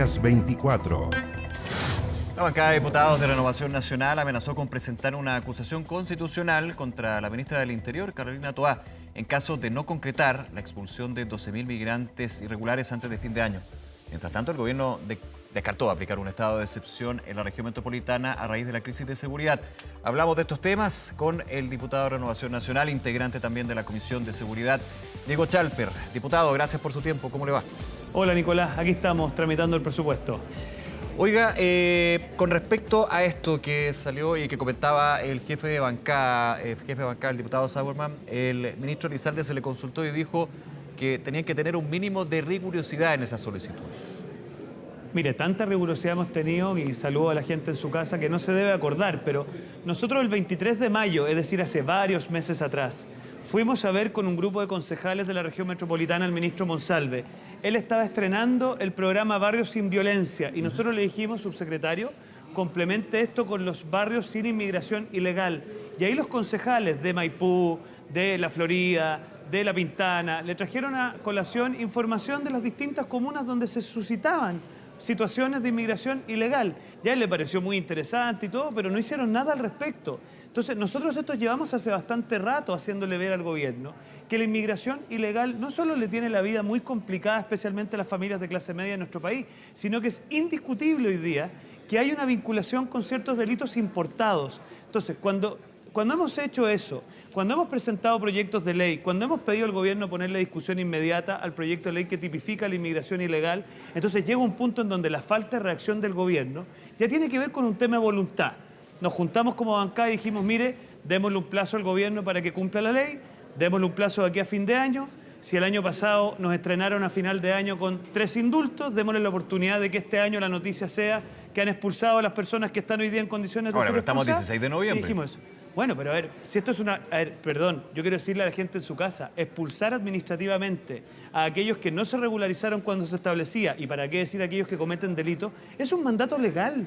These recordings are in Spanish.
Noticias 24. La bancada de diputados de Renovación Nacional amenazó con presentar una acusación constitucional contra la ministra del Interior, Carolina Toá, en caso de no concretar la expulsión de 12.000 migrantes irregulares antes de fin de año. Mientras tanto, el gobierno descartó aplicar un estado de excepción en la región metropolitana a raíz de la crisis de seguridad. Hablamos de estos temas con el diputado de Renovación Nacional, integrante también de la Comisión de Seguridad, Diego Chalper. Diputado, gracias por su tiempo. ¿Cómo le va? Hola, Nicolás. Aquí estamos tramitando el presupuesto. Oiga, con respecto a esto que salió y que comentaba el jefe de bancada, el diputado Sauerman, el ministro Elizalde se le consultó y dijo que tenían que tener un mínimo de rigurosidad en esas solicitudes. Mire, tanta rigurosidad hemos tenido, y saludo a la gente en su casa, que no se debe acordar, pero nosotros el 23 de mayo, es decir, hace varios meses atrás, fuimos a ver con un grupo de concejales de la región metropolitana al ministro Monsalve. Él estaba estrenando el programa Barrios sin Violencia y nosotros le dijimos, subsecretario, complemente esto con los barrios sin inmigración ilegal. Y ahí los concejales de Maipú, de La Florida, de La Pintana, le trajeron a colación información de las distintas comunas donde se suscitaban situaciones de inmigración ilegal. Ya a él le pareció muy interesante y todo, pero no hicieron nada al respecto. Entonces, nosotros esto llevamos hace bastante rato haciéndole ver al gobierno que la inmigración ilegal no solo le tiene la vida muy complicada, especialmente a las familias de clase media de nuestro país, sino que es indiscutible hoy día que hay una vinculación con ciertos delitos importados. Entonces, cuando hemos hecho eso, cuando hemos presentado proyectos de ley, cuando hemos pedido al gobierno ponerle discusión inmediata al proyecto de ley que tipifica la inmigración ilegal, entonces llega un punto en donde la falta de reacción del gobierno ya tiene que ver con un tema de voluntad. Nos juntamos como bancada y dijimos, mire, démosle un plazo al gobierno para que cumpla la ley, démosle un plazo de aquí a fin de año. Si el año pasado nos estrenaron a final de año con 3 indultos, démosle la oportunidad de que este año la noticia sea que han expulsado a las personas que están hoy día en condiciones de ser Ahora, pero estamos expulsadas. 16 de noviembre. Y dijimos eso. Bueno, pero a ver, si esto es una... A ver, perdón, yo quiero decirle a la gente en su casa, expulsar administrativamente a aquellos que no se regularizaron cuando se establecía, y para qué decir a aquellos que cometen delitos, es un mandato legal.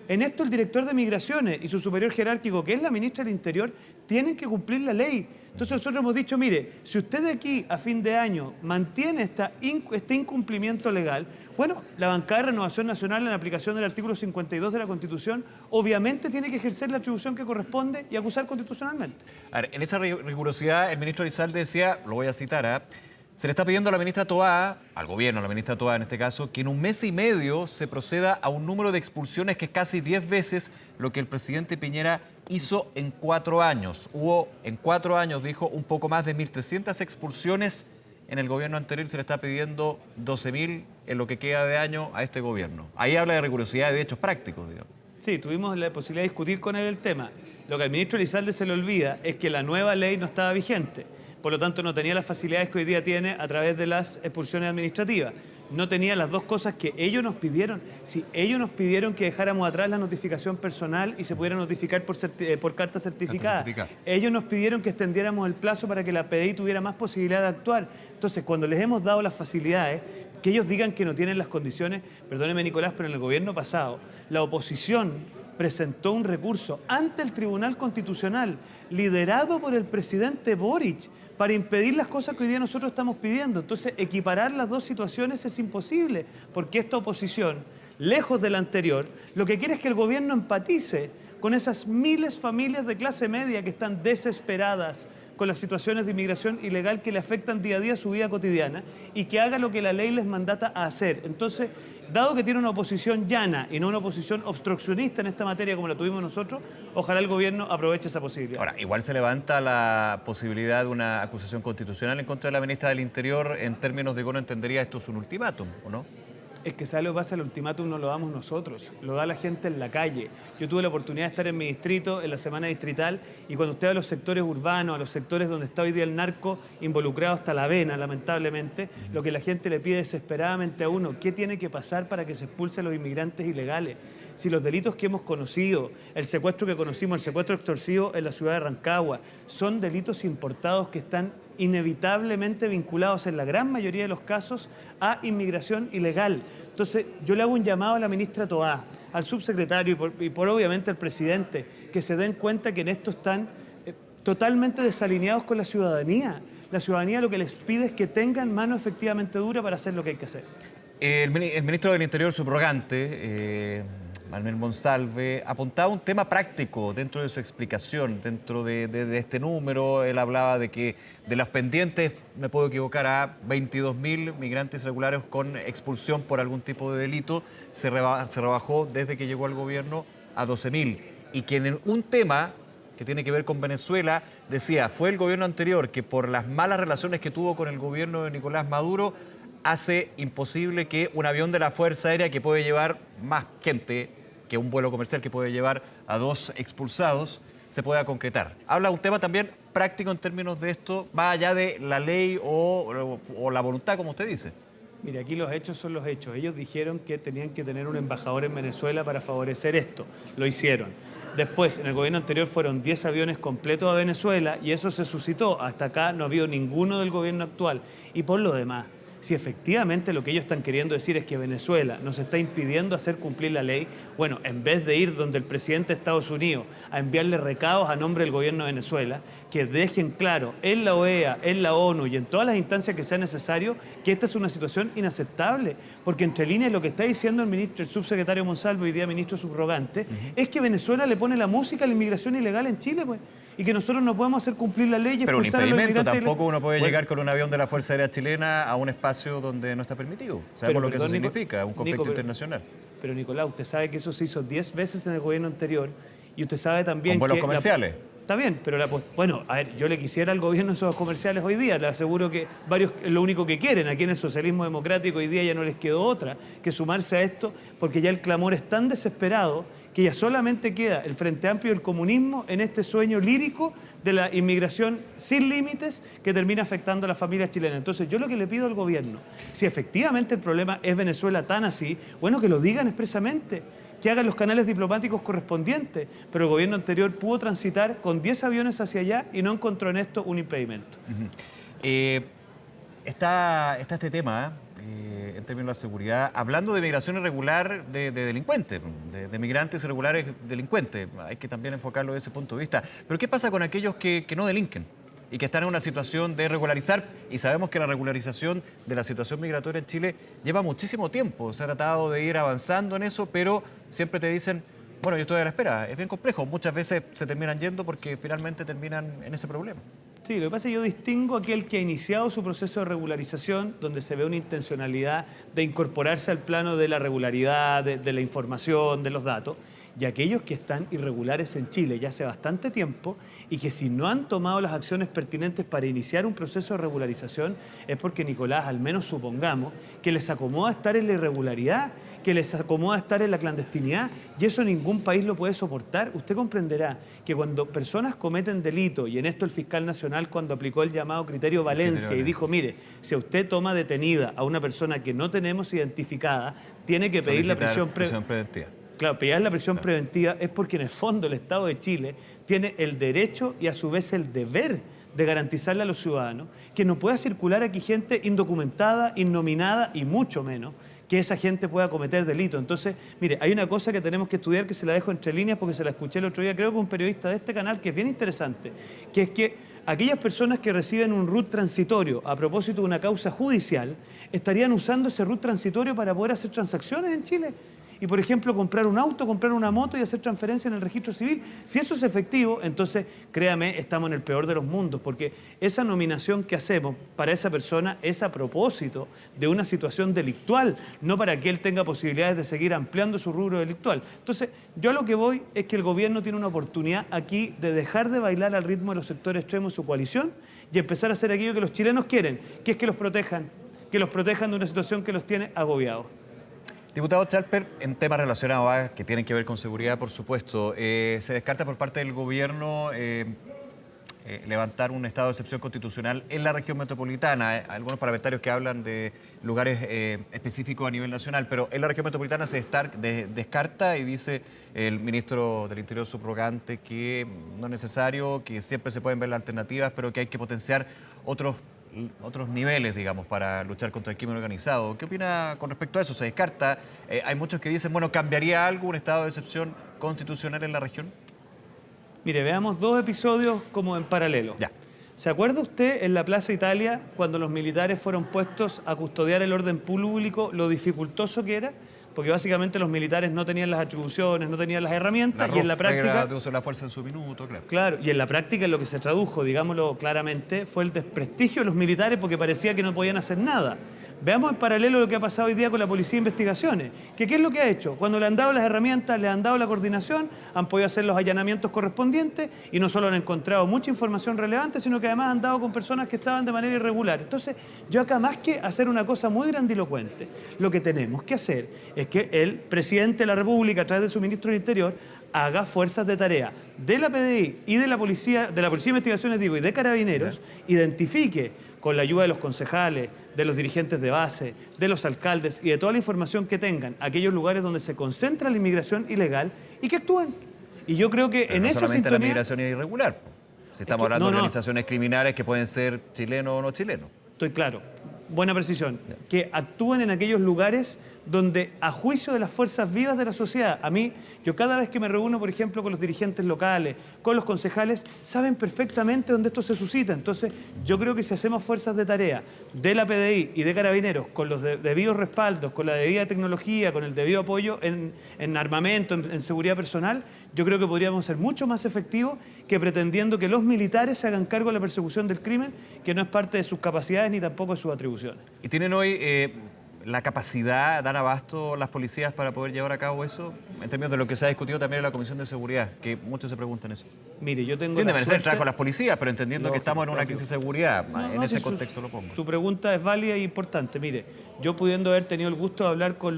En esto el director de Migraciones y su superior jerárquico, que es la ministra del Interior, tienen que cumplir la ley. Entonces nosotros hemos dicho, mire, si usted de aquí a fin de año mantiene este incumplimiento legal, bueno, la bancada de Renovación Nacional en aplicación del artículo 52 de la Constitución, obviamente tiene que ejercer la atribución que corresponde y acusar constitucionalmente. A ver, en esa rigurosidad, el ministro Elizalde decía, lo voy a citar, se le está pidiendo a la ministra Toá, al gobierno, a la ministra Toá en este caso, que en un mes y medio se proceda a un número de expulsiones que es casi 10 veces lo que el presidente Piñera hizo en 4 años. Hubo en 4 años, dijo, un poco más de 1.300 expulsiones. En el gobierno anterior se le está pidiendo 12.000 en lo que queda de año a este gobierno. Ahí habla de rigurosidad y de hechos prácticos, digamos. Sí, tuvimos la posibilidad de discutir con él el tema. Lo que al ministro Elizalde se le olvida es que la nueva ley no estaba vigente. Por lo tanto, no tenía las facilidades que hoy día tiene a través de las expulsiones administrativas. No tenía las dos cosas que ellos nos pidieron. Si ellos nos pidieron que dejáramos atrás la notificación personal y se pudiera notificar por carta certificada. Ellos nos pidieron que extendiéramos el plazo para que la PDI tuviera más posibilidad de actuar. Entonces, cuando les hemos dado las facilidades, que ellos digan que no tienen las condiciones, perdóneme Nicolás, pero en el gobierno pasado, la oposición presentó un recurso ante el Tribunal Constitucional, liderado por el presidente Boric, para impedir las cosas que hoy día nosotros estamos pidiendo. Entonces, equiparar las dos situaciones es imposible, porque esta oposición, lejos de la anterior, lo que quiere es que el gobierno empatice con esas miles de familias de clase media que están desesperadas con las situaciones de inmigración ilegal que le afectan día a día su vida cotidiana y que haga lo que la ley les mandata a hacer. Entonces, dado que tiene una oposición llana y no una oposición obstruccionista en esta materia como la tuvimos nosotros, ojalá el gobierno aproveche esa posibilidad. Ahora, igual se levanta la posibilidad de una acusación constitucional en contra de la ministra del Interior. En términos de cómo entendería esto es un ultimátum, ¿o no? Es que ¿sabe lo que pasa? El ultimátum no lo damos nosotros, lo da la gente en la calle. Yo tuve la oportunidad de estar en mi distrito, en la semana distrital, y cuando usted va a los sectores urbanos, a los sectores donde está hoy día el narco involucrado hasta la vena, lamentablemente, lo que la gente le pide desesperadamente a uno, ¿qué tiene que pasar para que se expulsen los inmigrantes ilegales? Si los delitos que hemos conocido, el secuestro que conocimos, el secuestro extorsivo en la ciudad de Rancagua, son delitos importados que están inevitablemente vinculados en la gran mayoría de los casos a inmigración ilegal. Entonces, yo le hago un llamado a la ministra Toá, al subsecretario y por obviamente al presidente, que se den cuenta que en esto están totalmente desalineados con la ciudadanía. La ciudadanía lo que les pide es que tengan mano efectivamente dura para hacer lo que hay que hacer. El ministro del Interior subrogante, Manuel Monsalve, apuntaba un tema práctico dentro de su explicación, dentro de este número. Él hablaba de que de los pendientes, me puedo equivocar, a 22.000 migrantes irregulares con expulsión por algún tipo de delito, se rebajó desde que llegó al gobierno a 12.000. Y que en un tema que tiene que ver con Venezuela, decía, fue el gobierno anterior que por las malas relaciones que tuvo con el gobierno de Nicolás Maduro, hace imposible que un avión de la Fuerza Aérea que puede llevar más gente que un vuelo comercial que puede llevar a 2 expulsados se pueda concretar. Habla un tema también práctico en términos de esto, más allá de la ley o la voluntad, como usted dice. Mire, aquí los hechos son los hechos. Ellos dijeron que tenían que tener un embajador en Venezuela para favorecer esto. Lo hicieron. Después, en el gobierno anterior fueron 10 aviones completos a Venezuela y eso se suscitó. Hasta acá no ha habido ninguno del gobierno actual. Y por lo demás, si efectivamente lo que ellos están queriendo decir es que Venezuela nos está impidiendo hacer cumplir la ley, bueno, en vez de ir donde el presidente de Estados Unidos a enviarle recados a nombre del gobierno de Venezuela, que dejen claro en la OEA, en la ONU y en todas las instancias que sea necesario que esta es una situación inaceptable, porque entre líneas lo que está diciendo el subsecretario Monsalve, hoy día ministro subrogante, es que Venezuela le pone la música a la inmigración ilegal en Chile, pues. Y que nosotros no podemos hacer cumplir la ley y pero un expulsar a los impedimento, inmigrantes. tampoco uno puede llegar con un avión de la Fuerza Aérea chilena a un espacio donde no está permitido. Sabemos lo que eso significa, un conflicto internacional. Pero Nicolás, usted sabe que eso se hizo 10 veces en el gobierno anterior y usted sabe también ¿con vuelos comerciales? Está bien, pero bueno, a ver, yo le quisiera al gobierno esos comerciales hoy día, le aseguro que varios es lo único que quieren. Aquí en el socialismo democrático hoy día ya no les quedó otra que sumarse a esto, porque ya el clamor es tan desesperado que ya solamente queda el Frente Amplio y el comunismo en este sueño lírico de la inmigración sin límites que termina afectando a las familias chilenas. Entonces yo lo que le pido al gobierno, si efectivamente el problema es Venezuela tan así, bueno, que lo digan expresamente, que hagan los canales diplomáticos correspondientes, pero el gobierno anterior pudo transitar con 10 aviones hacia allá y no encontró en esto un impedimento. Está este tema, en términos de la seguridad, hablando de migración irregular de delincuentes, de migrantes irregulares delincuentes, hay que también enfocarlo desde ese punto de vista. Pero ¿qué pasa con aquellos que no delinquen y que están en una situación de regularizar? Y sabemos que la regularización de la situación migratoria en Chile lleva muchísimo tiempo. Se ha tratado de ir avanzando en eso, pero siempre te dicen, bueno, yo estoy a la espera. Es bien complejo. Muchas veces se terminan yendo porque finalmente terminan en ese problema. Sí, lo que pasa es que yo distingo aquel que ha iniciado su proceso de regularización, donde se ve una intencionalidad de incorporarse al plano de la regularidad, de la información, de los datos, y aquellos que están irregulares en Chile ya hace bastante tiempo y que si no han tomado las acciones pertinentes para iniciar un proceso de regularización es porque Nicolás, al menos supongamos, que les acomoda estar en la irregularidad, que les acomoda estar en la clandestinidad, y eso ningún país lo puede soportar. Usted comprenderá que cuando personas cometen delito, y en esto el fiscal nacional cuando aplicó el llamado criterio Valencia y dijo, mire, si usted toma detenida a una persona que no tenemos identificada, tiene que pedir la prisión preventiva. Claro, pedir la prisión preventiva es porque en el fondo el Estado de Chile tiene el derecho y a su vez el deber de garantizarle a los ciudadanos que no pueda circular aquí gente indocumentada, innominada y mucho menos que esa gente pueda cometer delito. Entonces, mire, hay una cosa que tenemos que estudiar que se la dejo entre líneas porque se la escuché el otro día, creo que un periodista de este canal, que es bien interesante, que es que aquellas personas que reciben un RUT transitorio a propósito de una causa judicial estarían usando ese RUT transitorio para poder hacer transacciones en Chile. Y, por ejemplo, comprar un auto, comprar una moto y hacer transferencia en el registro civil. Si eso es efectivo, entonces, créame, estamos en el peor de los mundos, porque esa nominación que hacemos para esa persona es a propósito de una situación delictual, no para que él tenga posibilidades de seguir ampliando su rubro delictual. Entonces, yo a lo que voy es que el gobierno tiene una oportunidad aquí de dejar de bailar al ritmo de los sectores extremos de su coalición y empezar a hacer aquello que los chilenos quieren, que es que los protejan de una situación que los tiene agobiados. Diputado Chalper, en temas relacionados que tienen que ver con seguridad, por supuesto, se descarta por parte del gobierno levantar un estado de excepción constitucional en la región metropolitana. Hay algunos parlamentarios que hablan de lugares específicos a nivel nacional, pero en la región metropolitana se descarta y dice el ministro del Interior subrogante que no es necesario, que siempre se pueden ver las alternativas, pero que hay que potenciar otros niveles, digamos, para luchar contra el crimen organizado. ¿Qué opina con respecto a eso? ¿Se descarta? Hay muchos que dicen, bueno, ¿cambiaría algo un estado de excepción constitucional en la región? Mire, veamos dos episodios como en paralelo. Ya. ¿Se acuerda usted en la Plaza Italia cuando los militares fueron puestos a custodiar el orden público, lo dificultoso que era? Porque básicamente los militares no tenían las atribuciones, no tenían las herramientas y en la práctica... de uso de la fuerza en su minuto, claro. Claro, y en la práctica lo que se tradujo, digámoslo claramente, fue el desprestigio de los militares porque parecía que no podían hacer nada. Veamos en paralelo lo que ha pasado hoy día con la Policía de Investigaciones. ¿Qué es lo que ha hecho? Cuando le han dado las herramientas, le han dado la coordinación, han podido hacer los allanamientos correspondientes y no solo han encontrado mucha información relevante, sino que además han dado con personas que estaban de manera irregular. Entonces, yo acá más que hacer una cosa muy grandilocuente, lo que tenemos que hacer es que el presidente de la República, a través de su ministro del Interior, haga fuerzas de tarea de la PDI y de la Policía de Investigaciones, y de Carabineros, identifique con la ayuda de los concejales, de los dirigentes de base, de los alcaldes y de toda la información que tengan, aquellos lugares donde se concentra la inmigración ilegal y que actúen. Y yo creo que pero en no esa solamente sintonía... la migración irregular. Si estamos hablando de organizaciones criminales que pueden ser chilenos o no chilenos. Estoy claro. Buena precisión. Que actúen en aquellos lugares donde, a juicio de las fuerzas vivas de la sociedad, a mí, yo cada vez que me reúno, por ejemplo, con los dirigentes locales, con los concejales, saben perfectamente dónde esto se suscita. Entonces, yo creo que si hacemos fuerzas de tarea de la PDI y de Carabineros, con los debidos respaldos, con la debida tecnología, con el debido apoyo en armamento, en seguridad personal, yo creo que podríamos ser mucho más efectivos que pretendiendo que los militares se hagan cargo de la persecución del crimen, que no es parte de sus capacidades ni tampoco de sus atribuciones. ¿Y tienen hoy la capacidad, dan abasto las policías para poder llevar a cabo eso? En términos de lo que se ha discutido también en la Comisión de Seguridad, que muchos se preguntan eso. Mire, yo tengo Sin desmerecer el suerte... trabajo de las policías, pero entendiendo que estamos en una lógico. crisis de seguridad, en ese Sí, contexto lo pongo. Su pregunta es válida e importante. Mire, yo pudiendo haber tenido el gusto de hablar con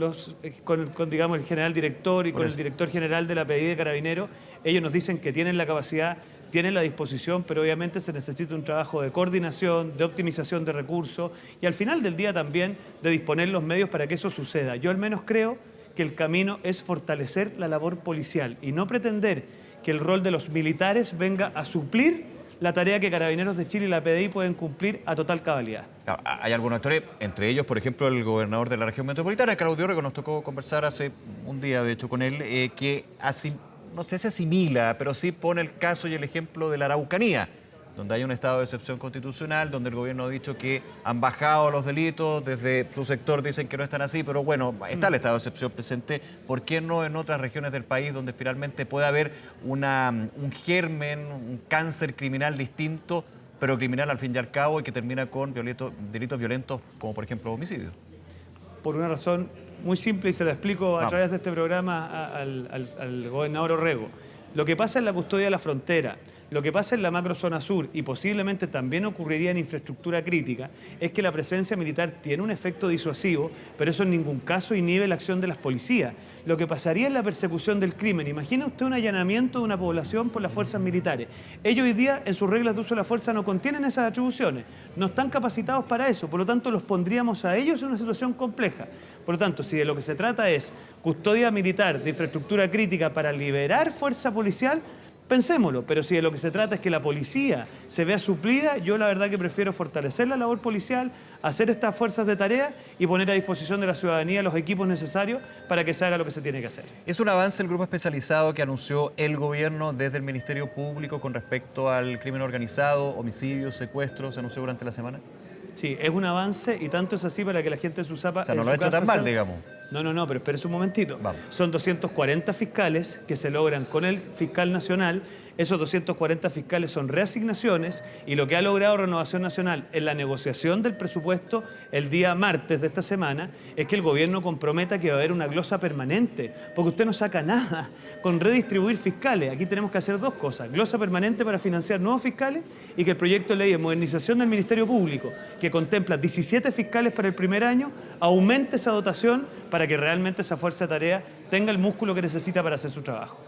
digamos, el general director y con el director general de la PDI de Carabineros, ellos nos dicen que tienen la capacidad, tienen la disposición, pero obviamente se necesita un trabajo de coordinación, de optimización de recursos y al final del día también de disponer los medios para que eso suceda. Yo al menos creo que el camino es fortalecer la labor policial y no pretender que el rol de los militares venga a suplir la tarea que Carabineros de Chile y la PDI pueden cumplir a total cabalidad. Claro, hay algunos actores, entre ellos, por ejemplo, el gobernador de la región metropolitana, Claudio Rego, nos tocó conversar hace un día, de hecho, con él, que no sé si asimila, pero sí pone el caso y el ejemplo de la Araucanía, donde hay un estado de excepción constitucional, donde el gobierno ha dicho que han bajado los delitos, desde su sector dicen que no están así, pero bueno, está el estado de excepción presente. ¿Por qué no en otras regiones del país donde finalmente puede haber un germen, un cáncer criminal distinto, pero criminal al fin y al cabo y que termina con delitos violentos como por ejemplo homicidios? Por una razón muy simple y se la explico a través de este programa al gobernador Orrego. Lo que pasa en la custodia de la frontera, lo que pasa en la macrozona sur y posiblemente también ocurriría en infraestructura crítica es que la presencia militar tiene un efecto disuasivo, pero eso en ningún caso inhibe la acción de las policías. Lo que pasaría en la persecución del crimen. Imagina usted un allanamiento de una población por las fuerzas militares. Ellos hoy día en sus reglas de uso de la fuerza no contienen esas atribuciones, no están capacitados para eso, por lo tanto los pondríamos a ellos en una situación compleja. Por lo tanto, si de lo que se trata es custodia militar de infraestructura crítica para liberar fuerza policial, pensémoslo, pero si de lo que se trata es que la policía se vea suplida, yo la verdad que prefiero fortalecer la labor policial, hacer estas fuerzas de tarea y poner a disposición de la ciudadanía los equipos necesarios para que se haga lo que se tiene que hacer. ¿Es un avance el grupo especializado que anunció el gobierno desde el Ministerio Público con respecto al crimen organizado, homicidios, secuestros, se anunció durante la semana? Sí, es un avance y tanto es así para que la gente en su zapa... O sea, no lo ha hecho tan mal, digamos. No, pero espérese un momentito. Vamos. Son 240 fiscales que se logran con el fiscal nacional. Esos 240 fiscales son reasignaciones y lo que ha logrado Renovación Nacional en la negociación del presupuesto el día martes de esta semana es que el gobierno comprometa que va a haber una glosa permanente, porque usted no saca nada con redistribuir fiscales. Aquí tenemos que hacer dos cosas: glosa permanente para financiar nuevos fiscales y que el proyecto de ley de modernización del Ministerio Público, que contempla 17 fiscales para el primer año, aumente esa dotación para que realmente esa fuerza de tarea tenga el músculo que necesita para hacer su trabajo.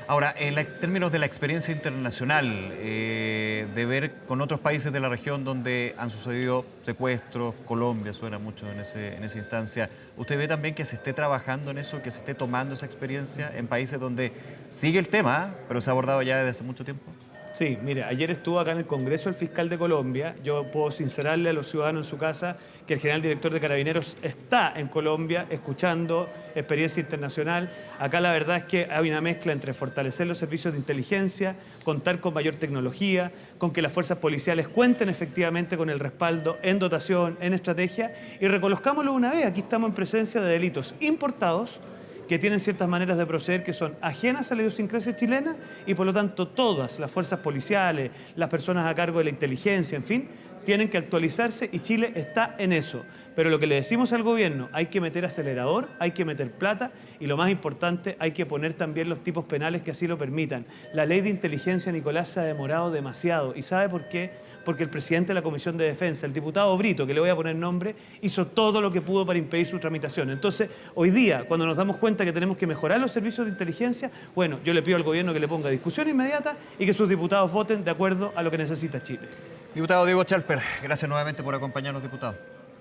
Ahora, en términos de la experiencia internacional, de ver con otros países de la región donde han sucedido secuestros, Colombia suena mucho en esa instancia, ¿usted ve también que se esté trabajando en eso, que se esté tomando esa experiencia en países donde sigue el tema, pero se ha abordado ya desde hace mucho tiempo? Sí, mire, ayer estuvo acá en el Congreso el fiscal de Colombia. Yo puedo sincerarle a los ciudadanos en su casa que el general director de Carabineros está en Colombia escuchando experiencia internacional. Acá la verdad es que hay una mezcla entre fortalecer los servicios de inteligencia, contar con mayor tecnología, con que las fuerzas policiales cuenten efectivamente con el respaldo en dotación, en estrategia. Y reconozcámoslo una vez, aquí estamos en presencia de delitos importados que tienen ciertas maneras de proceder que son ajenas a la idiosincrasia chilena y por lo tanto todas las fuerzas policiales, las personas a cargo de la inteligencia, en fin, tienen que actualizarse y Chile está en eso. Pero lo que le decimos al gobierno, hay que meter acelerador, hay que meter plata y lo más importante, hay que poner también los tipos penales que así lo permitan. La ley de inteligencia, Nicolás, se ha demorado demasiado. ¿Y sabe por qué? Porque el presidente de la Comisión de Defensa, el diputado Brito, que le voy a poner nombre, hizo todo lo que pudo para impedir su tramitación. Entonces, hoy día, cuando nos damos cuenta que tenemos que mejorar los servicios de inteligencia, bueno, yo le pido al gobierno que le ponga discusión inmediata y que sus diputados voten de acuerdo a lo que necesita Chile. Diputado Diego Chalper, gracias nuevamente por acompañarnos, diputado.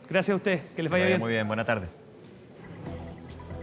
Gracias a usted, que les vaya bien. Muy bien, buena tarde.